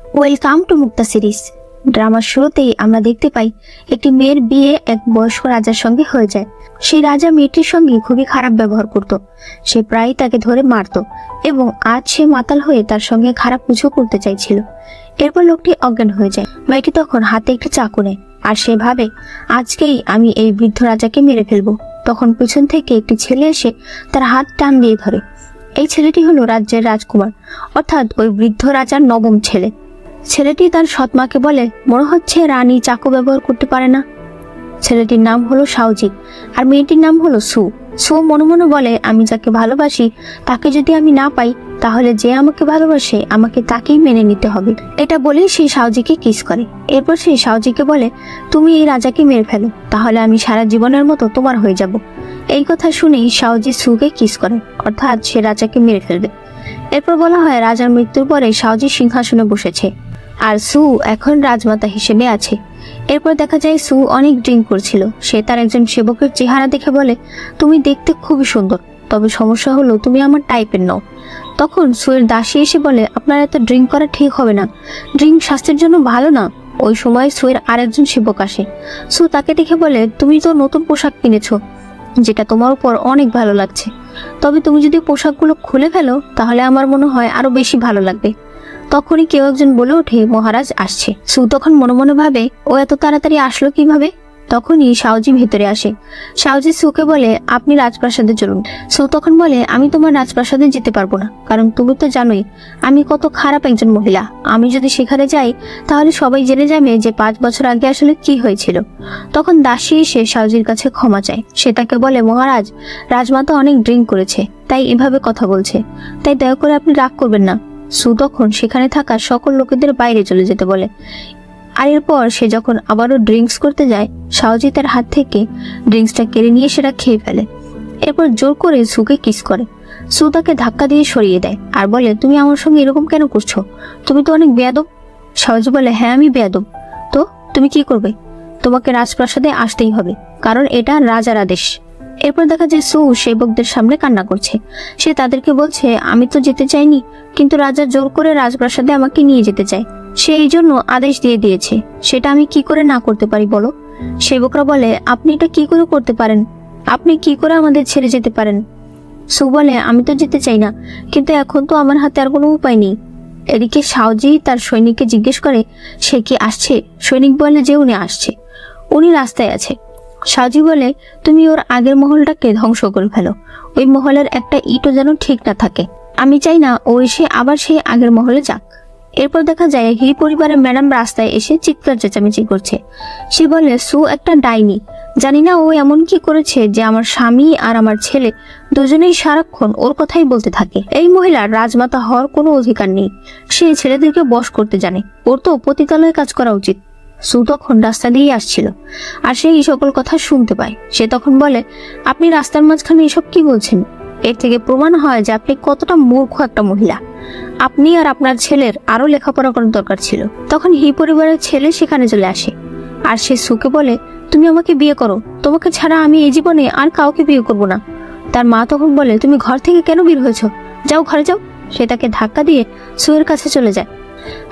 Welcome to Mukta series. ড্রামার শুরুতেই আমরা দেখতে পাই একটি মেয়ের বিয়ে এক বয়স্ক রাজার সঙ্গে হয়ে যায়। সেই রাজা মেয়েটির সঙ্গে খুবই খারাপ ব্যবহার করত। সে প্রায়ই তাকে ধরে মারত এবং আজ সে মাতাল হয়ে তার সঙ্গে খারাপ কিছু করতে চাইছিল। এরপর লোকটি অজ্ঞান হয়ে যায়। মেয়েটি তখন হাতে একটি চাকু নেয় আর সে ভাবে আজকেই আমি এই বৃদ্ধ রাজাকে মেরে ফেলবো। তখন পিছন থেকে একটি ছেলে এসে তার হাত টান দিয়ে ধরে। এই ছেলেটি হলো রাজ্যের রাজকুমার, অর্থাৎ ওই বৃদ্ধ রাজার নবম ছেলে। ছেলেটি তার সৎমাকে বলে, মনে হচ্ছে রানী চাকু ব্যবহার করতে পারে না। ছেলেটির নাম হলো সাউজি আর মেয়েটির নাম হলো সু। সু মনে মনে বলে, আমি যাকে ভালোবাসি তাকে যদি আমি না পাই তাহলে যে আমাকে ভালোবাসে আমাকে তাকেই মেনে নিতে হবে। এটা বলেই সেই সাউজিকে কিস করে। এরপর সেই সাউজিকে বলে, তুমি এই রাজাকে মেরে ফেলো, তাহলে আমি সারা জীবনের মতো তোমার হয়ে যাব। এই কথা শুনেই সাউজি সুকে কিস করে, অর্থাৎ সে রাজাকে মেরে ফেলবে। এরপর বলা হয় রাজার মৃত্যুর পরে সাউজি সিংহাসনে বসেছে আর সু এখন রাজমাতা হিসেবে আছে। এরপর দেখা যায় সু অনেক ড্রিঙ্ক করছিল। সে তার একজন সেবকের চেহারা দেখে বলে, তুমি দেখতে খুবই সুন্দর, তবে সমস্যা হলো তুমি আমার টাইপের নও। তখন সুয়ের দাসী এসে বলে, আপনার এত ড্রিঙ্ক করা ঠিক হবে না, ড্রিঙ্ক স্বাস্থ্যের জন্য ভালো না। ওই সময় সুয়ের আরেকজন সেবক আসে। সু তাকে দেখে বলে, তুমি তো নতুন পোশাক কিনেছো যেটা তোমার উপর অনেক ভালো লাগছে, তবে তুমি যদি পোশাকগুলো খুলে ফেলো তাহলে আমার মনে হয় আরো বেশি ভালো লাগবে। তখনই কেউ একজন বলে ওঠে, মহারাজ আসছে। সু তখন মনে মনে ভাবে, ও এত তাড়াতাড়ি আসলো কিভাবে। তখনই সাউজি ভেতরে আসে। সাউজি সুকে বলে, আপনি রাজপ্রাসাদে চলুন। সু তখন বলে, আমি তোমার রাজপ্রাসাদে যেতে পারবো না, কারণ তুমি তো জানোই আমি কত খারাপ একজন মহিলা। আমি যদি সেখানে যাই তাহলে সবাই জেনে যাবে যে 5 বছর আগে আসলে কি হয়েছিল। তখন দাসী এসে সাউজির কাছে ক্ষমা চায়। সে তাকে বলে, মহারাজ, রাজমাতা অনেক ড্রিঙ্ক করেছে তাই এভাবে কথা বলছে, তাই দয়া করে আপনি রাগ করবেন না। সু তখন সেখানে থাকা সকল লোকেদের বাইরে চলে যেতে বলে। আর এরপর সে যখন আবারও ড্রিঙ্কস করতে যায়, সাউজি তার হাত থেকে ড্রিঙ্কসটা কেড়ে নিয়ে সেটা খেয়ে ফেলে। এরপর জোর করে সুকে কিস করে। সু তাকে ধাক্কা দিয়ে সরিয়ে দেয় আর বলে, তুমি আমার সঙ্গে এরকম কেন করছো, তুমি তো অনেক বেয়াদব। সাউজি বলে, হ্যাঁ আমি বেয়াদব, তো তুমি কি করবে? তোমাকে রাজপ্রাসাদে আসতেই হবে, কারণ এটা রাজার আদেশ। এরপর দেখা যায় সু সেবকদের সামনে কান্না করছে। সে তাদেরকে বলছে, আমি তো যেতে চাইনি, কিন্তু রাজা জোর করে রাজপ্রাসাদে আমাকে নিয়ে যেতে চায়, সে এই জন্য আদেশ দিয়ে দিয়েছে, সেটা আমি কি করে না করতে পারি বলো? সেবকরা বলে, আপনি এটা কি করে করতে পারেন, আপনি কি করে আমাদের ছেড়ে যেতে পারেন? সু বলে, আমি তো যেতে চাই না, কিন্তু এখন তো আমার হাতে আর কোনো উপায় নেই। এদিকে সাউজি তার সৈনিককে জিজ্ঞেস করে, সে কি আসছে? সৈনিক বলে যে উনি আসছে, উনি রাস্তায় আছে। সাউজি বলে, তুমি ওর আগের মহলটাকে ধ্বংস করে ফেলো, ওই মহলের একটা ইটও যেন ঠিক না থাকে। আমি চাই না ও এসে আবার সেই আগের মহলে যাক। এরপর দেখা যায় হি পরিবারের ম্যাডাম রাস্তায় এসে চিৎকার চেঁচামেচি করছে। সে বলে, সু একটা ডাইনি, জানি না ও এমন কি করেছে যে আমার স্বামী আর আমার ছেলে দুজনেই সারাক্ষণ ওর কথাই বলতে থাকে। এই মহিলার রাজমাতা হওয়ার কোনো অধিকার নেই, সে ছেলেদেরকে বশ করতে জানে, ওর তো পতিতালয়ে কাজ করা উচিত। সু তখন রাস্তা দিয়ে আসছিল আর সে এই সকল কথা শুনতে পায়। সে তখন বলে, আপনি রাস্তার মাঝখানে এসব কি বলছেন? এর থেকে প্রমাণ হয় যে আপনি কতটা মূর্খ একটা মহিলা। আপনি আর আপনার ছেলের আরো লেখাপড়া করার দরকার ছিল। তখন হি পরিবারের ছেলে সেখানে চলে আসে আর সে সুকে বলে, তুমি আমাকে বিয়ে করো, তোমাকে ছাড়া আমি এই জীবনে আর কাউকে বিয়ে করব না। তার মা তখন বলে, তুমি ঘর থেকে কেন বের হয়েছো, যাও ঘরে যাও। সে তাকে ধাক্কা দিয়ে সুয়ের কাছে চলে যায়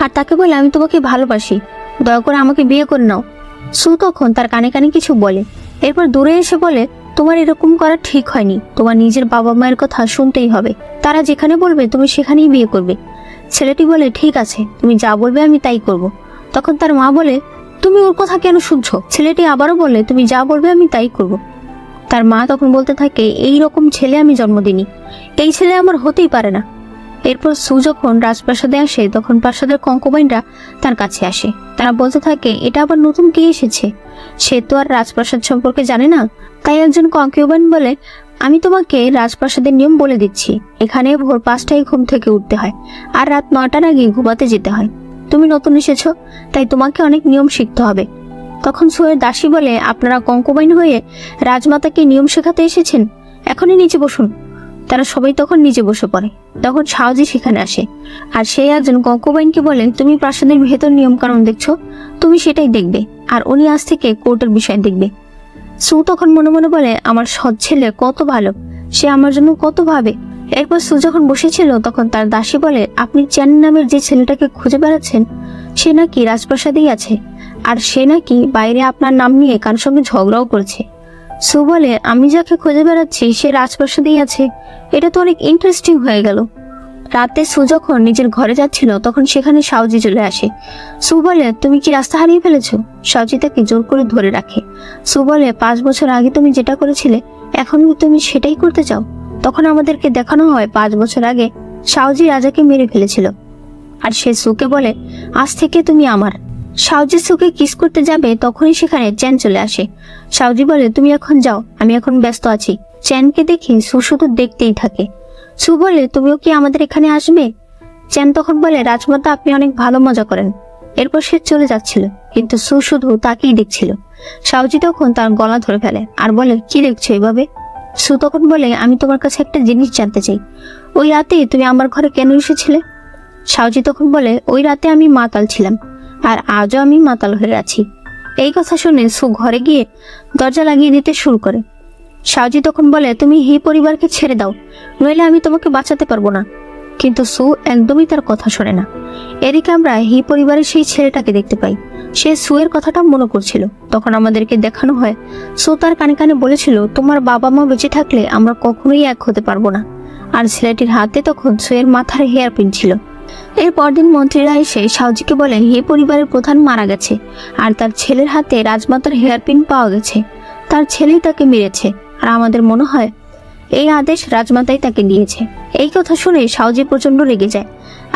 আর তাকে বলে, আমি তোমাকে ভালোবাসি, দয়া করে আমাকে বিয়ে করে নাও। সু তখন তার কানে কানে কিছু বলে। এরপর দূরে এসে বলে, তোমার এরকম করা ঠিক হয়নি, তোমার নিজের বাবা মায়ের কথা শুনতেই হবে, তারা যেখানে বলবে তুমি সেখানেই বিয়ে করবে। ছেলেটি বলে, ঠিক আছে, তুমি যা বলবে আমি তাই করব। তখন তার মা বলে, তুমি ওর কথা কেন শুনছো? ছেলেটি আবারও বলে, তুমি যা বলবে আমি তাই করব। তার মা তখন বলতে থাকে, এই রকম ছেলে আমি জন্ম দিইনি, এই ছেলে আমার হতেই পারে না। এরপর সু যখন রাজপ্রাসাদে আসে তখন প্রাসাদের কঙ্কবাইনরা তার কাছে আসে। তারা বলতে থাকে, এটা আবার নতুন কে এসেছে, সে তো আর রাজপ্রাসাদ সম্পর্কে জানে না। তাই একজন কঙ্কবাইন বলে, আমি তোমাকে রাজপ্রাসাদের নিয়ম বলে দিচ্ছি, এখানে ভোর 5টায় ঘুম থেকে উঠতে হয় আর রাত 9টার আগে ঘুমাতে যেতে হয়। তুমি নতুন এসেছো তাই তোমাকে অনেক নিয়ম শিখতে হবে। তখন সুয়ের দাসী বলে, আপনারা কঙ্কবাইন হয়ে রাজমাতাকে নিয়ম শেখাতে এসেছেন, এখনই নিচে বসুন। তারা সবাই তখন নিচে বসে পড়ে। তখন সাউজি সেখানে আসে আর সেই একজন কঙ্কবাইনকে বলে, তুমি প্রাসাদের ভেতর নিয়ম কানুন দেখছো, তুমি সেটাই দেখবে, আর উনি আজ থেকে কোর্টের বিষয় দেখবে। সু তখন মনে মনে বলে, আমার সৎ ছেলে কত ভালো, সে আমার জন্য কত ভাবে। এরপর সু যখন বসেছিল তখন তার দাসী বলে, আপনি চ্যান নামের যে ছেলেটাকে খুঁজে বেড়াচ্ছেন সে নাকি রাজপ্রাসাদেই আছে, আর সে নাকি বাইরে আপনার নাম নিয়ে কার সঙ্গে ঝগড়াও করেছে। সু বলে, আমি যাকে খুঁজে বেড়াচ্ছি সে রাজপ্রাসাদেই আছে, এটা তো অনেক ইন্টারেস্টিং হয়ে গেল। রাতে সু যখন নিজের ঘরে যাচ্ছিল তখন সেখানে সাউজি চলে আসে। সু বলে, তুমি কি রাস্তা হারিয়ে ফেলেছো? সাউজি তাকে জোর করে ধরে রাখে। সু বলে, 5 বছর আগে তুমি যেটা করেছিলে এখন কি তুমি সেটাই করতে চাও? তখন আমাদেরকে দেখানো হয় 5 বছর আগে সাউজি রাজাকে মেরে ফেলেছিল, আর সে সুকে বলে, আজ থেকে তুমি আমার। সাউজি সুকে কিস করতে যাবে তখনই সেখানে চ্যান চলে আসে। সাউজি বলে, তুমি এখন যাও, আমি এখন ব্যস্ত আছি। চ্যানকে দেখে সু শুধু দেখতেই থাকে। সু বলে, তুমিও কি আমাদের এখানে আসবে? চ্যান তখন বলে, রাজমাতা আপনি অনেক ভালো মজা করেন। এরপর সে চলে যাচ্ছিল, কিন্তু সু শুধু তাকেই দেখছিল। সাউজি তখন তার গলা ধরে ফেলে আর বলে, কি দেখছো এভাবে? সু তখন বলে, আমি তোমার কাছে একটা জিনিস জানতে চাই, ওই রাতে তুমি আমার ঘরে কেন এসেছিলে? সাউজি তখন বলে, ওই রাতে আমি মাতাল ছিলাম, আর আজও আমি মাতাল হয়ে আছি। এই কথা শুনে সু ঘরে গিয়ে দরজা লাগিয়ে দিতে শুরু করে। সাউজি তখন বলে, তুমি হি পরিবারকে ছেড়ে দাও, নইলে আমি তোমাকে বাঁচাতে পারবো না। কিন্তু সু একদমই তার কথা শোনে না। এদিকে আমরা হি পরিবারের সেই ছেলেটাকে দেখতে পাই। সে সুয়ের কথাটা মনে করছিল। তখন আমাদেরকে দেখানো হয় সু তার কানে কানে বলেছিল, তোমার বাবা মা বেঁচে থাকলে আমরা কখনোই এক হতে পারবো না। আর ছেলেটির হাতে তখন সুয়ের মাথার হেয়ার পিন ছিল। এর পরদিন মন্ত্রীরা এসে সাউজিকে বলে, হি পরিবারের প্রধান মারা গেছে, আর তার ছেলের হাতে রাজমাতার হেয়ার পিন পাওয়া গেছে। তার ছেলেই তাকে মেরেছে, আর আমাদের মনে হয় এই আদেশ রাজমাতাই তাকে দিয়েছে। এই কথা শুনে সাউজি প্রচন্ড রেগে যায়,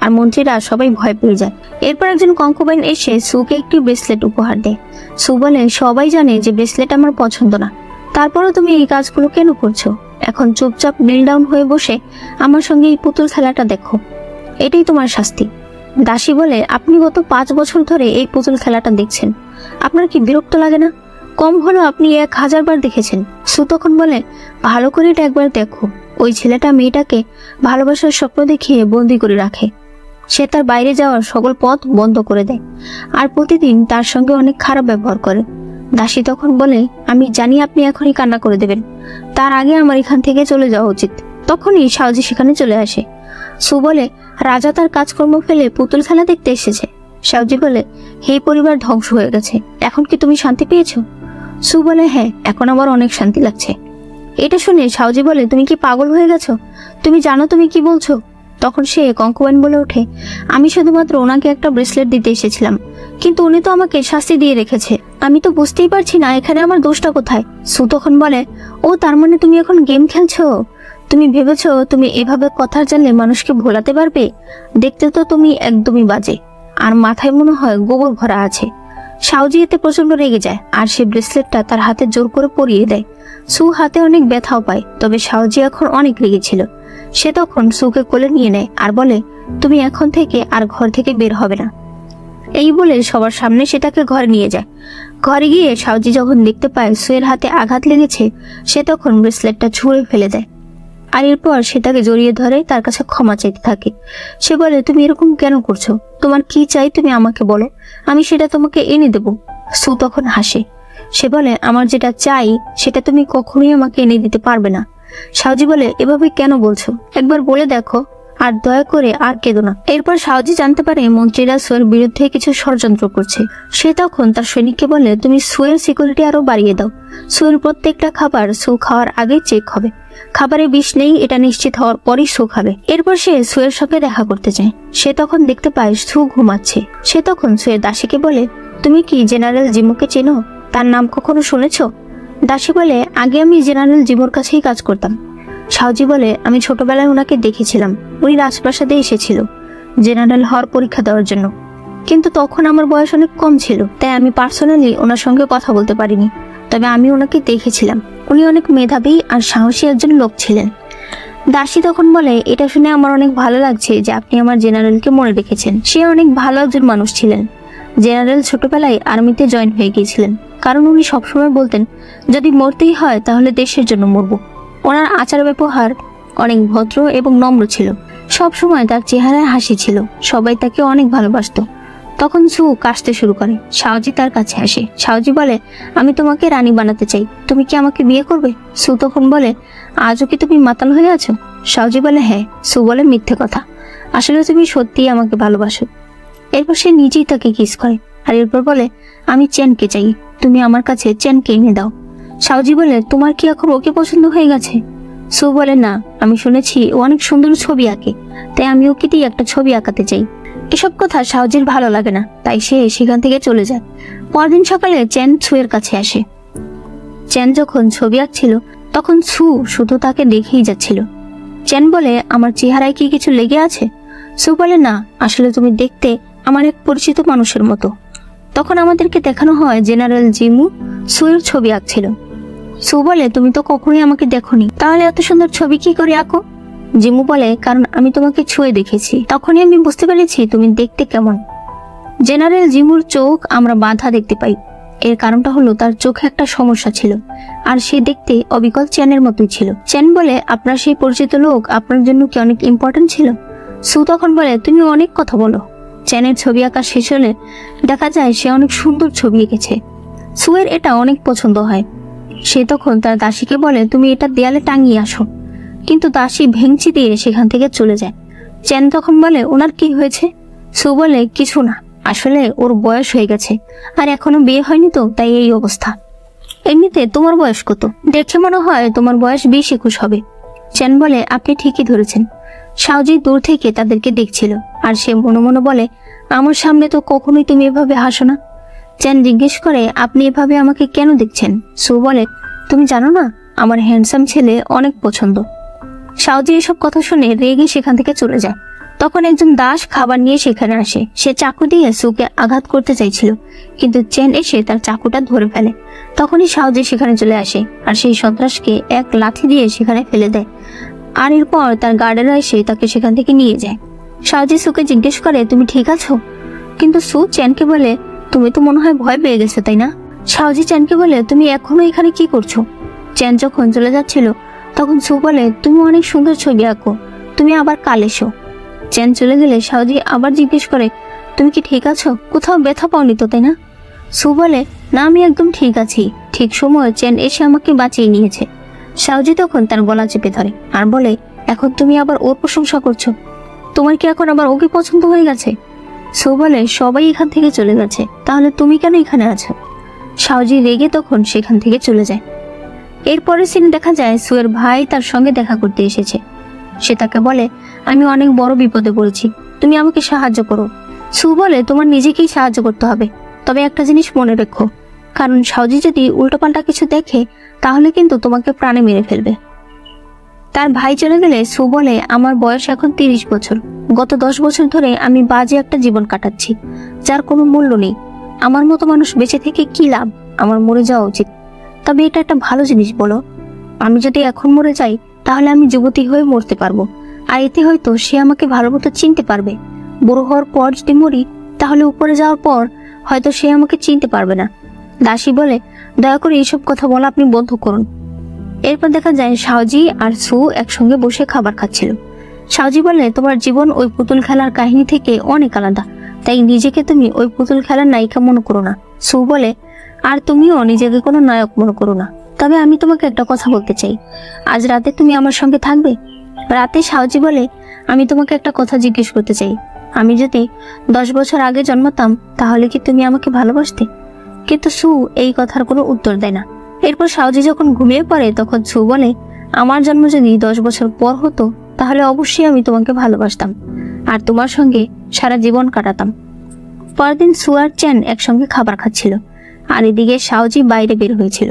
আর মন্ত্রীরা সবাই ভয় পেয়ে যায়। এরপর একজন কঙ্কুবাইন এসে সুকে একটি ব্রেসলেট উপহার দেয়। সু বলে, সবাই জানে যে ব্রেসলেট আমার পছন্দ না, তারপরও তুমি এই কাজগুলো কেন করছো? এখন চুপচাপ নীল ডাউন হয়ে বসে আমার সঙ্গে এই পুতুল খেলাটা দেখো, এটাই তোমার শাস্তি। দাসী বলে, আপনি গত 5 বছর ধরে এই পুতুল খেলাটা দেখছেন, আপনার কি বিরক্ত লাগে না? কম হলো আপনি 1000 বার দেখেছেন। সু তখন বলে, ভালো করে এটা একবার দেখো, ওই ছেলেটা মেয়েটাকে ভালোবাসার স্বপ্ন দেখিয়ে বন্দি করে রাখে। সে তার বাইরে যাওয়ার সকল পথ বন্ধ করে দেয়, আর প্রতিদিন তার সঙ্গে অনেক খারাপ ব্যবহার করে। দাসী তখন বলে, আমি জানি আপনি এখনই কান্না করে দেবেন, তার আগে আমার এখান থেকে চলে যাওয়া উচিত। তখনই সাউজি সেখানে চলে আসে। সু বলে, রাজা তার কাজকর্ম ফেলে পুতুল খেলা দেখতে এসেছে। সাউজি বলে, হে পরিবার ধ্বংস হয়ে গেছে, এখন কি তুমি শান্তি পেয়েছো? সু বলে, হ্যাঁ, এখন আমার অনেক শান্তি লাগছে। এটা শুনে সাউজি বলে, তুমি কি পাগল হয়ে গেছো? তুমি জানো তুমি কি বলছো? তখন সে কঙ্কুবাইন বলে ওঠে, আমি শুধুমাত্র ওনাকে একটা ব্রেসলেট দিতে এসেছিলাম, কিন্তু উনি তো আমাকে শাস্তি দিয়ে রেখেছে, আমি তো বুঝতেই পারছি না এখানে আমার দোষটা কোথায়। সু তখন বলে, ও তার মানে তুমি এখন গেম খেলছো? তুমি ভেবেছো তুমি এভাবে কথা জানলে মানুষকে ভোলাতে পারবে? দেখতে তো তুমি একদমই বাজে, আর মাথায় মনে হয় গোবর ভরা আছে। সাউজি এতে প্রচন্ড রেগে যায়, আর সে ব্রেসলেটটা তার হাতে জোর করে পরিয়ে দেয়। সু হাতে অনেক ব্যথাও পায়, তবে সাউজি এখন অনেক রেগেছিল। সে তখন সুকে কোলে নিয়ে নেয় আর বলে, তুমি এখন থেকে আর ঘর থেকে বের হবে না। এই বলে সবার সামনে সেটাকে ঘরে নিয়ে যায়। ঘরে গিয়ে সাউজি যখন দেখতে পায় সুয়ের হাতে আঘাত লেগেছে, সে তখন ব্রেসলেটটা ছুঁড়ে ফেলে দেয়, আর এরপর সে তাকে জড়িয়ে ধরে তার কাছে ক্ষমা চাইতে থাকে। সে বলে, তুমি এরকম কেন করছো? তোমার কি চাই তুমি আমাকে বলো, আমি সেটা তোমাকে এনে দেব। সু তখন হাসে। সে বলে, আমার যেটা চাই সেটা তুমি কখনোই আমাকে এনে দিতে পারবে না। সাউজি বলে, এভাবে কেন বলছো? একবার বলে দেখো, আর দয়া করে আর কেঁদো না। এরপর সাউজি জানতে পারে মন্ত্রীরা সুয়ের বিরুদ্ধে কিছু ষড়যন্ত্র করছে। সে তখন তার সৈনিককে বলে, তুমি সুয়ের সিকিউরিটি আরো বাড়িয়ে দাও। সুয়ের প্রত্যেকটা খাবার সু খাওয়ার আগে চেক হবে, খাবারে বিষ নেই এটা নিশ্চিত হওয়ার পরই সু খাবে। এরপর সে সুয়ের সঙ্গে দেখা করতে চায়। সে তখন দেখতে পায় সু ঘুমাচ্ছে। সে তখন সুয়ের দাসীকে বলে, তুমি কি জেনারেল জিমোকে চেনো? তার নাম কখনো শুনেছো? দাসী বলে, আগে আমি জেনারেল জিমোর কাছেই কাজ করতাম। সাউজি বলে, আমি ছোটবেলায় ওনাকে দেখেছিলাম, উনি রাজপ্রাসাদে এসেছিল জেনারেল হওয়ার পরীক্ষা দেওয়ার জন্য, কিন্তু তখন আমার বয়স অনেক কম ছিল, তাই আমি পার্সোনালি ওনার সঙ্গে কথা বলতে পারিনি, তবে আমি ওনাকে দেখেছিলাম। উনি অনেক মেধাবী আর সাহসী একজন লোক ছিলেন। দাসী তখন বলে, এটা শুনে আমার অনেক ভালো লাগছে যে আপনি আমার জেনারেলকে মনে রেখেছেন। সে অনেক ভালো একজন মানুষ ছিলেন। জেনারেল ছোটবেলায় আর্মিতে জয়েন হয়ে গিয়েছিলেন, কারণ উনি সবসময় বলতেন, যদি মরতেই হয় তাহলে দেশের জন্য মরবো। ওনার আচার ব্যবহার অনেক ভদ্র এবং নম্র ছিল। সব সময় তার চেহারায় হাসি ছিল, সবাই তাকে অনেক ভালোবাসত। তখন সু কাশতে শুরু করে। শাওজি তার কাছে আসে। শাওজি বলে, আমি তোমাকে রানী বানাতে চাই, তুমি কি আমাকে বিয়ে করবে? সু তখন বলে, আজও কি তুমি মাতাল হয়ে আছো? শাওজি বলে, হ্যাঁ। সু বলে, মিথ্যে কথা, আসলে তুমি সত্যিই আমাকে ভালোবাসো। এরপর সে নিজেই তাকে কিস করে আর এরপর বলে, আমি চেনকে চাই, তুমি আমার কাছে চেনকে এনে দাও। শাওজি বলে, তোমার কি এখন ওকে পছন্দ হয়ে গেছে? সু বলে, না, আমি শুনেছি ও অনেক সুন্দর ছবি আঁকে, তাই আমি ওকে দিয়ে একটা ছবি আঁকাতে চাই। এসব কথা শাওজির ভালো লাগে না, তাই সে সেখান থেকে চলে যায়। পরদিন সকালে চেন সুয়ের কাছে আসে। চেন যখন ছবি আঁকছিল তখন সু শুধু তাকে দেখেই যাচ্ছিল। চেন বলে, আমার চেহারায় কি কিছু লেগে আছে? সু বলে, না, আসলে তুমি দেখতে আমার এক পরিচিত মানুষের মতো। তখন আমাদেরকে দেখানো হয় জেনারেল জিমু সুয়ের ছবি আঁকছিল। সু বলে, তুমি তো কখনোই আমাকে দেখোনি, তাহলে এত সুন্দর ছবি কি করে আঁকো? জিমু বলে, কারণ আমি তোমাকে ছুঁয়ে দেখেছি, তখনই আমি বুঝতে পেরেছি তুমি দেখতে কেমন। জেনারেল জিমুর চোখ আমরা বাঁধা দেখতে পাই। এর কারণটা হলো তার চোখে একটা সমস্যা ছিল, আর সে দেখতে অবিকল চেনের মতোই ছিল। চেন বলে, আপনার সেই পরিচিত লোক আপনার জন্য কি অনেক ইম্পর্টেন্ট ছিল? সু তখন বলে, তুমি অনেক কথা বলো। চেনের ছবি আঁকা শেষ হলে দেখা যায় সে অনেক সুন্দর ছবি এঁকেছে। সুয়ের এটা অনেক পছন্দ হয়। সে তখন তার দাসীকে বলে, তুমি এটা দেয়ালে টাঙিয়ে আসো, কিন্তু দাসী ভেঙচি দিয়ে সেখান থেকে চলে যায়। চেন তখন বলে, ওনার কি হয়েছে? সু বলে, কিছু না, আসলে ওর বয়স হয়ে গেছে আর এখনো বিয়ে হয়নি, তো তাই এই অবস্থা। এমনিতে তোমার বয়স কত? দেখে মনে হয় তোমার বয়স 20-21 হবে। চেন বলে, আপনি ঠিকই ধরেছেন। শাওজি দূর থেকে তাদেরকে দেখছিল আর সে মনে মনে বলে, আমার সামনে তো কখনোই তুমি এভাবে হাসো না। চেন জিজ্ঞেস করে, আপনি এভাবে আমাকে কেন দেখছেন? সু বলে, তুমি জানো না, আমার হ্যান্ডসাম ছেলে অনেক পছন্দ। শাওজি এসব কথা শুনে রেগে সেখান থেকে চলে যায়। তখন একজন দাস খাবার নিয়ে সেখানে আসে। সে চাকু দিয়ে সুকে আঘাত করতে চাইছিল, কিন্তু চেন এসে তার চাকুটা ধরে ফেলে। তখনই শাওজি সেখানে চলে আসে আর সেই সন্ত্রাসকে এক লাথি দিয়ে সেখানে ফেলে দেয়। আর এরপর তার গার্ডেরা এসে তাকে সেখান থেকে নিয়ে যায়। শাওজি সুকে জিজ্ঞেস করে, তুমি ঠিক আছো? কিন্তু সু চেনকে বলে, তুমি তো মনে হয় ভয় পেয়ে গেছো, তাই না? শাওজি চেনকে বলে, তুমি এখনো এখানে কি করছো? চেন যখন চলে যাচ্ছিল তখন সু বলে, তুমি অনেক সুন্দর ছবি আঁকো, তুমি আবার কাল এসো। চেন চলে গেলে শাওজি আবার জিজ্ঞেস করে, তুমি কি ঠিক আছো? কোথাও ব্যথা পাওনি তো, তাই না? সু বলে, না, আমি একদম ঠিক আছি। ঠিক সময় চেন এসে আমাকে বাঁচিয়ে নিয়েছে। শাওজি তখন তার গলা চেপে ধরে আর বলে, এখন তুমি আবার ওর প্রশংসা করছো? তোমার কি এখন আবার ওকে পছন্দ হয়ে গেছে? সু বলে, সবাই এখান থেকে চলে গেছে, তাহলে তুমি কেন এখানে আছো? শাওজি রেগে তখন সেখান থেকে চলে যায়। এরপরে সিনে দেখা যায় সুয়ের ভাই তার সঙ্গে দেখা করতে এসেছে। সে তাকে বলে, আমি অনেক বড় বিপদে পড়েছি, তুমি আমাকে সাহায্য করো। সু বলে, তোমার নিজেকেই সাহায্য করতে হবে, তবে একটা জিনিস মনে রেখো, কারণ শাওজি যদি উল্টোপাল্টা কিছু দেখে তাহলে কিন্তু তোমাকে প্রাণে মেরে ফেলবে। তার ভাই চলে গেলে সু বলে, আমার বয়স এখন 30 বছর। গত 10 বছর ধরে আমি বাজে একটা জীবন কাটাচ্ছি, যার কোনো মূল্য নেই। আমার মতো মানুষ বেঁচে থেকে কি লাভ? আমার মরে যাওয়া উচিত। তবে এটা একটা ভালো জিনিস, বলো, আমি যদি এখন মরে যাই তাহলে আমি যুবতী হয়ে মরতে পারবো, আর এতে হয়তো সে আমাকে ভালো মতো চিনতে পারবে। বড় হওয়ার পর যদি মরি তাহলে উপরে যাওয়ার পর হয়তো সে আমাকে চিনতে পারবে না। দাসী বলে, দয়া করে এইসব কথা বলা আপনি বন্ধ করুন। এরপর দেখা যায় শাওজি আর সু একসঙ্গে বসে খাবার খাচ্ছিল। শাওজি বলে, তোমার জীবন ওই পুতুল খেলার কাহিনী থেকে অনেক আলাদা, তাই নিজেকে তুমি ওই পুতুল খেলার নায়িকা মনে করো না। সু বলে, আর তুমিও নিজেকে কোনো নায়ক মনে করো না। তবে আমি তোমাকে একটা কথা বলতে চাই, আজ রাতে তুমি আমার সঙ্গে থাকবে? রাতে শাওজি বলে, আমি তোমাকে একটা কথা জিজ্ঞেস করতে চাই, আমি যদি 10 বছর আগে জন্মাতাম তাহলে কি তুমি আমাকে ভালোবাসতে? কিন্তু সু এই কথার কোনো উত্তর দেয় না। এরপর শাওজি যখন ঘুমিয়ে পড়ে তখন সু বলে, আমার জন্ম যদি 10 বছর পর হতো তাহলে অবশ্যই আমি তোমাকে ভালোবাসতাম আর তোমার সঙ্গে সারা জীবন কাটাতাম। পরদিন সু আর চেন একসঙ্গে খাবার খাচ্ছিল আর এদিকে শাওজি বাইরে বের হয়েছিল।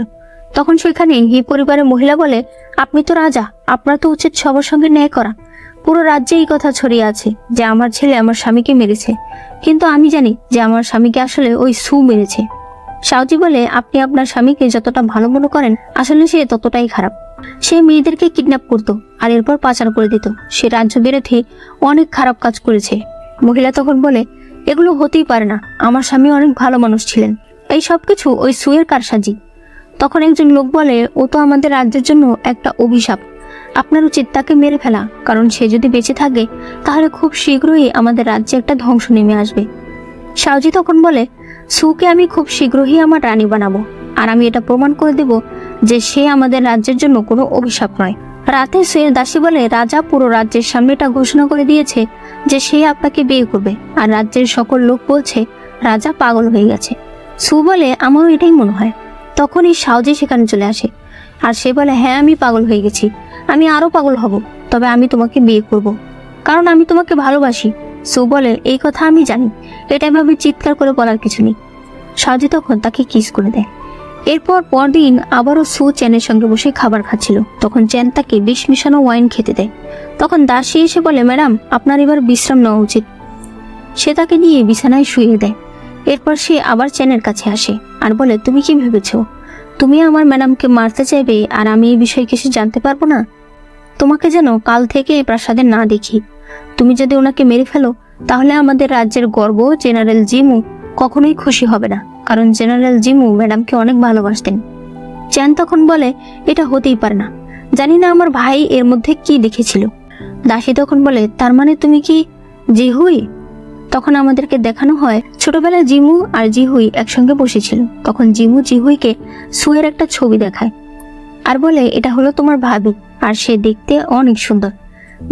তখন সেখানে হি পরিবারের মহিলা বলে, আপনি তো রাজা, আপনার তো উচিত সবার সঙ্গে ন্যায় করা। পুরো রাজ্যে এই কথা ছড়িয়ে আছে যে আমার ছেলে আমার স্বামীকে মেরেছে, কিন্তু আমি জানি যে আমার স্বামীকে আসলে ওই সু মেরেছে। শাওজি বলে, আপনি আপনার স্বামীকে যতটা ভালো মনে করেন আসলে সে ততটাই খারাপ। সে মেয়েদেরকে কিডন্যাপ করত আর এরপর পাচার করে দিত। সে রাজ্য বিরোধী অনেক খারাপ কাজ করেছে। মহিলা তখন বলে, এগুলো হতেই পারে না, আমার স্বামী অনেক ভালো মানুষ ছিলেন, এই সবকিছু ওই সুয়ের কারসাজি। তখন একজন লোক বলে, ও তো আমাদের রাজ্যের জন্য একটা অভিশাপ, আপনার উচিত তাকে মেরে ফেলা, কারণ সে যদি বেঁচে থাকে তাহলে খুব শীঘ্রই আমাদের রাজ্যে একটা ধ্বংস নেমে আসবে। সাউজি তখন বলে, সুকে আমি খুব শীঘ্রই আমার রানী বানাবো, আর আমি এটা প্রমাণ করে দেব যে সে আমাদের রাজ্যের জন্য কোনো অভিশাপ নয়। রাতে সুয়ের দাসী বলে, রাজা পুরো রাজ্যের সামনে এটা ঘোষণা করে দিয়েছে যে সে আপনাকে বিয়ে করবে, আর রাজ্যের সকল লোক বলছে রাজা পাগল হয়ে গেছে। সু বলে, আমারও এটাই মনে হয়। তখনই সাউজি সেখানে চলে আসে, আর সে বলে, হ্যাঁ আমি পাগল হয়ে গেছি, আমি আরো পাগল হব, তবে আমি তোমাকে বিয়ে করব, কারণ আমি তোমাকে ভালোবাসি। সু বলে, এই কথা আমি জানি, এটা এভাবে চিৎকার করে বলার কিছু নেই। সাউজি তখন তাকে কিস করে দেয়। এরপর পরদিন আবারও সু চ্যানের সঙ্গে বসে খাবার খাচ্ছিল, তখন চ্যান তাকে বিষ মিশানো ওয়াইন খেতে দেয়। তখন দাসী এসে বলে, ম্যাডাম আপনার এবার বিশ্রাম নেওয়া উচিত। সে তাকে নিয়ে বিছানায় শুয়ে দেয়। এরপর সে আবার চ্যানের কাছে আসে আর বলে, তুমি কি ভেবেছো তুমি আমার ম্যাডামকে মারতে চাইবে আর আমি এই বিষয়ে কিছু জানতে পারবো না? তোমাকে যেন কাল থেকে এই প্রাসাদে না দেখি। তুমি যদি ওনাকে মেরে ফেলো তাহলে আমাদের রাজ্যের গর্ব জেনারেল জিমু কখনোই খুশি হবে না, কারণ জেনারেল জিমু ম্যাডামকে অনেক ভালোবাসতেন। চ্যান তখন বলে, এটা হতেই পারে না, জানি না আমার ভাই এর মধ্যে কি দেখেছিল। দাসী তখন বলে, তার মানে তুমি কি জিহুই? তখন আমাদেরকে দেখানো হয় ছোটবেলায় জিমু আর জিহুই একসঙ্গে বসেছিল। তখন জিমু জিহুইকে সুয়ের একটা ছবি দেখায় আর বলে, এটা হলো তোমার ভাবি, আর সে দেখতে অনেক সুন্দর।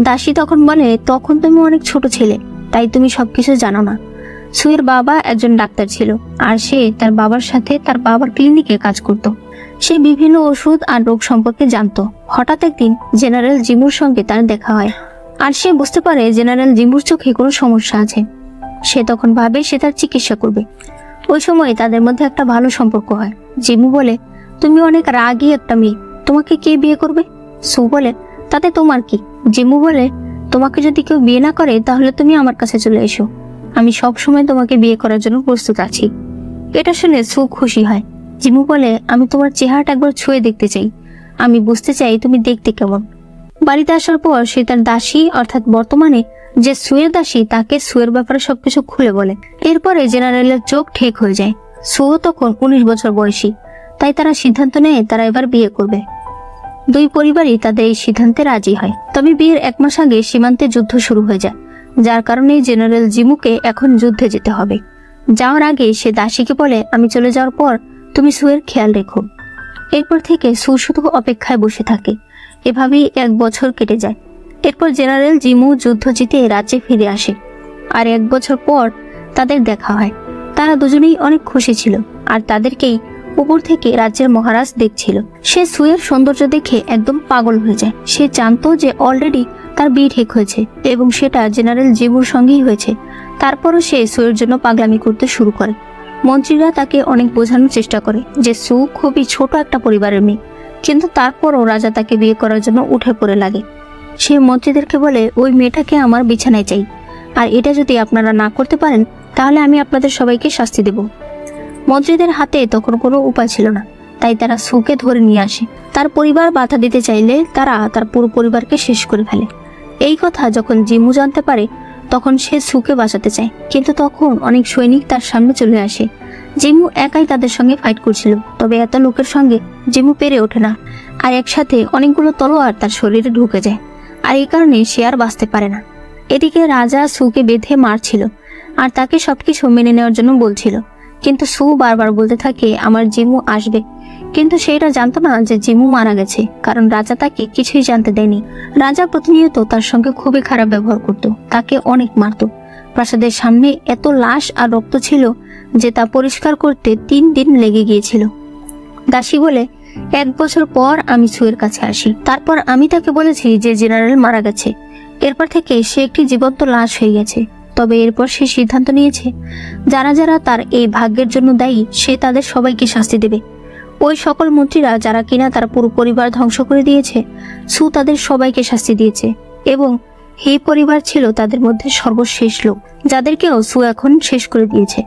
দাসী তখন বলে, তখন তুমি অনেক ছোট ছেলে, তাই তুমি সবকিছু জানো না। সুয়ের বাবা একজন ডাক্তার ছিল, আর সে তার বাবার সাথে তার বাবার ক্লিনিকে কাজ করত। সে বিভিন্ন ওষুধ আর রোগ সম্পর্কে জানতো। হঠাৎ একদিন জেনারেল জিমুর সঙ্গে তার দেখা হয়, আর সে বুঝতে পারে জেনারেল জিমুর চোখে কোনো সমস্যা আছে। সে তখন ভাবে সে তার চিকিৎসা করবে। ওই সময় তাদের মধ্যে একটা ভালো সম্পর্ক হয়। জিমু বলে, তুমি অনেক রাগী একটা মেয়ে, তোমাকে কে বিয়ে করবে? সু বলে, তাতে তোমার কি? জিমু বলে, তোমাকে যদি কেউ বিয়ে না করে তাহলে তুমি আমার কাছে চলে এসো, আমি সব সময় তোমাকে বিয়ে করার জন্য প্রস্তুত আছি। এটা শুনে সু খুশি হয়। জিমু বলে, আমি তোমার চেহারাটা একবার ছুঁয়ে দেখতে চাই, আমি বুঝতে চাই তুমি দেখতে কেমন। বাড়িতে আসার পর সে তার দাসী অর্থাৎ বর্তমানে যে সুয়ের দাসী তাকে সুয়ের ব্যাপারে সবকিছু খুলে বলে। এরপরে জেনারেলের চোখ ঠিক হয়ে যায়। সুও তখন 19 বছর বয়সী, তাই তারা সিদ্ধান্ত নেয় তারা এবার বিয়ে করবে। দুই পরিবারই তাদের এই সিদ্ধান্তে রাজি হয়। তবে বিয়ের 1 মাস আগে সীমান্তে যুদ্ধ শুরু হয়ে যায়, যার কারণে জেনারেল জিমুকে এখন যুদ্ধে যেতে হবে। যাওয়ার আগে সে দাসীকে বলে, আমি চলে যাওয়ার পর তুমি সুয়ের খেয়াল রেখো। এরপর থেকে সু শুধু অপেক্ষায় বসে থাকে। এভাবেই 1 বছর কেটে যায়। এরপর জেনারেল জিমু যুদ্ধ জিতে রাজ্যে ফিরে আসে, আর 1 বছর পর তাদের দেখা হয়। তারা দুজনেই অনেক খুশি ছিল, আর তাদেরকেই উপর থেকে রাজ্যের মহারাজ দেখছিল। সে সুয়ের সৌন্দর্য দেখে একদম পাগল হয়ে যায়। সে জানতো যে অলরেডি তার বিয়ে ঠিক হয়েছে এবং সেটা জেনারেল জিমুর সঙ্গেই হয়েছে। তারপরও সে সুয়ের জন্য পাগলামি করতে শুরু করে। মন্ত্রীরা তাকে অনেক বোঝানোর চেষ্টা করে যে সু খুবই ছোট একটা পরিবারের মেয়ে, কিন্তু তারপরও রাজা তাকে বিয়ে করার জন্য উঠে পড়ে লাগে। সে মন্ত্রীদেরকে বলে, ওই মেয়েটাকে আমার বিছানায় চাই, আর এটা যদি আপনারা না করতে পারেন তাহলে আমি আপনাদের সবাইকে শাস্তি দেব। মন্ত্রীদের হাতে তখন কোনো উপায় ছিল না, তাই তারা সুকে ধরে নিয়ে আসে। তার পরিবার বাধা দিতে চাইলে তারা তার পুরো পরিবারকে শেষ করে ফেলে। এই কথা যখন জিমু জানতে পারে তখন সে সুকে বাঁচাতে চায়, কিন্তু তখন অনেক সৈনিক তার সামনে চলে আসে। জিমু একাই তাদের সঙ্গে ফাইট করছিল, তবে এত লোকের সঙ্গে জিমু পেরে ওঠে না, আর একসাথে অনেকগুলো তলোয়ার তার শরীরে ঢুকে যায়, আর এই কারণে সে আর বাঁচতে পারে না। এদিকে রাজা সুকে বেঁধে মারছিল আর তাকে সবকিছু মেনে নেওয়ার জন্য বলছিল, কিন্তু সু বারবার বলতে থাকে আমার জিমু আসবে। কিন্তু সে এটা জানতো না যে জিমু মারা গেছে, কারণ রাজা তাকে কিছুই জানতে দেয়নি। রাজা প্রতিনিয়ত তার সঙ্গে খুবই খারাপ ব্যবহার করত, তাকে অনেক মারত। প্রাসাদের সামনে এত লাশ আর রক্ত ছিল যে তা পরিষ্কার করতে 3 দিন লেগে গিয়েছিল। দাসী বলে, 1 বছর পর আমি সুয়ের কাছে আসি, তারপর আমি তাকে বলেছি যে জেনারেল মারা গেছে। এরপর থেকে সে একটি জীবন্ত লাশ হয়ে গেছে। তবে এরপর সে সিদ্ধান্ত নিয়েছে যারা যারা তার এই ভাগ্যের জন্য দায়ী সে তাদের সবাইকে শাস্তি দেবে। ওই সকল মন্ত্রীরা যারা কিনা তার পুরো পরিবার ধ্বংস করে দিয়েছে, সু তাদের সবাইকে শাস্তি দিয়েছে, এবং এই পরিবার ছিল তাদের মধ্যে সর্বশেষ লোক যাদেরকেও সু এখন শেষ করে দিয়েছে।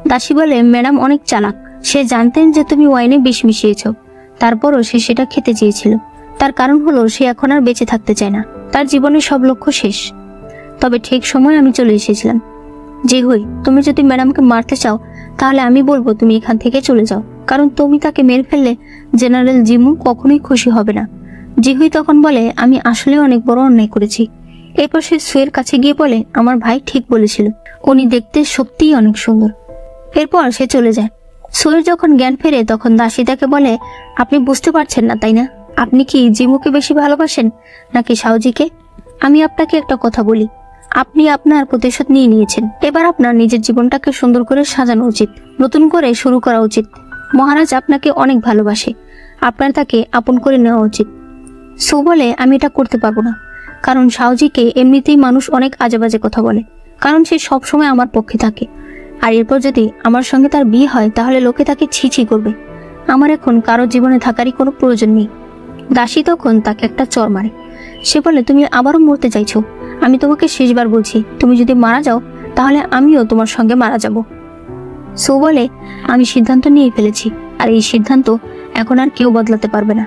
দাসী বলে, ম্যাডাম অনেক চালাক, সে জানতেন যে তুমি ওয়াইনে বিষ মিশিয়েছ, তারপরও সে সেটা খেতে চেয়েছিল। তার কারণ হলো সে এখন আর বেঁচে থাকতে চায় না, তার জীবনের সব লক্ষ্য শেষ। তবে ঠিক সময় আমি চলে এসেছিলাম। জিহুই, তুমি যদি ম্যাডামকে মারতে চাও তাহলে আমি বলবো তুমি এখান থেকে চলে যাও, কারণ তুমি তাকে মেরে ফেললে জেনারেল জিমু কখনোই খুশি হবে না। জিহুই তখন বলে, আমি আসলে অনেক বড় অন্যায় করেছি, এরপর সে সুয়ের কাছে গিয়ে বলে, আমার ভাই ঠিক বলেছিল, উনি দেখতে সত্যিই অনেক সুন্দর। এরপর সে চলে যায়। সুয়ের যখন জ্ঞান ফেরে তখন দাসী তাকে বলে, আপনি বুঝতে পারছেন না তাই না? আপনি কি জিমুকে বেশি ভালোবাসেন নাকি শাওজিকে? আমি আপনাকে একটা কথা বলি, আপনি আপনার প্রতিশোধ নিয়ে নিয়েছেন। এবার আপনার নিজের জীবনটাকে সুন্দর করে সাজানো উচিত, নতুন করে শুরু করা উচিত। মহারাজ আপনাকে অনেক ভালোবাসে, আপনার তাকে আপন করে নেওয়া উচিত। সু বলে, আমি এটা করতে পারবো না, কারণ শাওজিকে এমনিতেই মানুষ অনেক আজেবাজে কথা বলে, কারণ সে সবসময় আমার পক্ষে থাকে। আর এরপর যদি আমার সঙ্গে তার বিয়ে হয় তাহলে লোকে তাকে ছি করবে। আমার এখন কারো জীবনে থাকারই কোনো প্রয়োজন নেই। দাসী তখন তাকে একটা চর মারে। সে বলে, তুমি আবারও মরতে চাইছো? আমি তোমাকে শেষবার বলছি, তুমি যদি মারা যাও তাহলে আমিও তোমার সঙ্গে মারা যাব। সু বলে, আমি সিদ্ধান্ত নিয়ে ফেলেছি, আর এই সিদ্ধান্ত এখন আর কেউ বদলাতে পারবে না।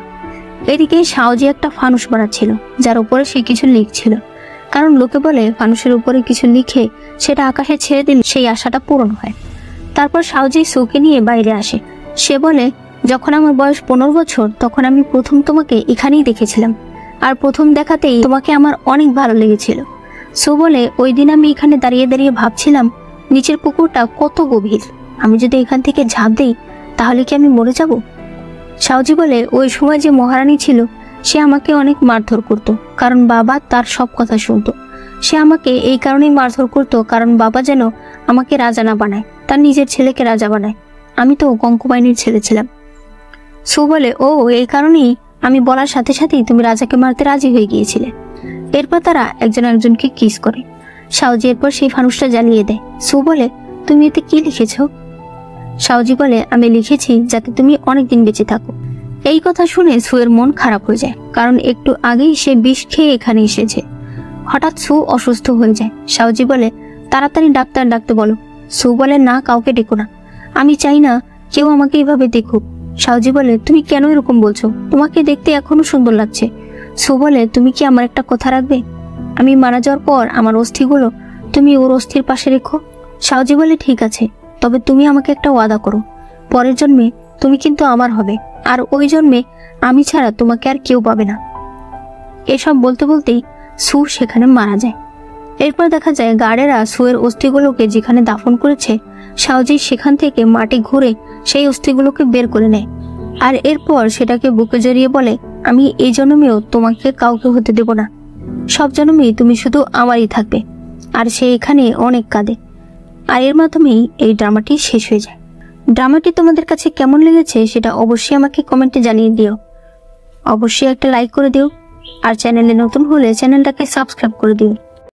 এদিকে শাওজি একটা ফানুস বানাচ্ছিল, যার উপরে সে কিছু লিখছিল, কারণ লোকে বলে ফানুসের উপরে কিছু লিখে সেটা আকাশে ছেড়ে দিলে সেই আশাটা পূরণ হয়। তারপর শাওজি সুকে নিয়ে বাইরে আসে। সে বলে, যখন আমার বয়স 15 বছর তখন আমি প্রথম তোমাকে এখানেই দেখেছিলাম, আর প্রথম দেখাতেই তোমাকে আমার অনেক ভালো লেগেছিল। সু বলে, ওই দিন আমি এখানে দাঁড়িয়ে দাঁড়িয়ে ভাবছিলাম নিচের পুকুরটা কত গভীর, আমি যদি এখান থেকে ঝাঁপ দিই তাহলে কি আমি মরে যাব? শাওজি বলে, ওই সময় যে মহারানী ছিল সে আমাকে অনেক মারধর করত, কারণ বাবা তার সব কথা শুনতো। সে আমাকে এই কারণেই মারধর করতো কারণ বাবা যেন আমাকে রাজা না বানায়, তার নিজের ছেলেকে রাজা বানায়। আমি তো কঙ্কুবাইনির ছেলে ছিলাম। সু বলে, ও এই কারণেই আমি বলার সাথে সাথেই তুমি রাজাকে মারতে রাজি হয়ে গিয়েছিলে। এরপর তারা একজন একজনকে কিস করে। শাওজি এরপর সেই ফানুসটা জ্বালিয়ে দেয়। সু বলে, তুমি এতে কি লিখেছো? শাওজি বলে, আমি লিখেছি যাতে তুমি অনেকদিন বেঁচে থাকো। এই কথা শুনে সুয়ের মন খারাপ হয়ে যায়, কারণ একটু আগেই সে বিষ খেয়ে এখানে এসেছে। হঠাৎ সু অসুস্থ হয়ে যায়। শাওজি বলে, তাড়াতাড়ি ডাক্তার ডাকতে বলো। সু বলে, না, কাউকে ডেকো না, আমি চাই না কেউ আমাকে এভাবে দেখুক। শাওজি বলে, তুমি কেন এরকম বলছো? তোমাকে দেখতে এখনো সুন্দর লাগছে। সু বলে, তুমি কি আমার একটা কথা রাখবে? আমি মারা যাওয়ার পর আমার অস্থিগুলো তুমি ওর অস্থির পাশে রেখো। শাওজি বলে, ঠিক আছে, তবে তুমি আমাকে একটা ওয়াদা করো, পরের জন্মে তুমি কিন্তু আমার হবে, আর ওই জন্মে আমি ছাড়া তোমাকে আর কেউ পাবে না। এসব বলতে বলতেই সু সেখানে মারা যায়। এরপর দেখা যায় গার্ডেরা সুয়ের অস্থিগুলোকে যেখানে দাফন করেছে, শাওজি সেখান থেকে মাটি ঘুরে সেই অস্থিগুলোকে বের করে নেয়, আর এরপর সেটাকে বুকে জড়িয়ে বলে, আমি এই জন্মেও তোমাকে কাউকে হতে দেব না, সব জন্মেই তুমি শুধু আমারই থাকবে। আর সে এখানে অনেক কাঁদে। আর এর মাধ্যমেই এই ড্রামাটি শেষ হয়ে যায়। ড্রামাটি তোমাদের কাছে কেমন লেগেছে সেটা অবশ্যই আমাকে কমেন্টে জানিয়ে দিও। অবশ্যই একটা লাইক করে দিও, আর চ্যানেলে নতুন হলে চ্যানেলটাকে সাবস্ক্রাইব করে দিও।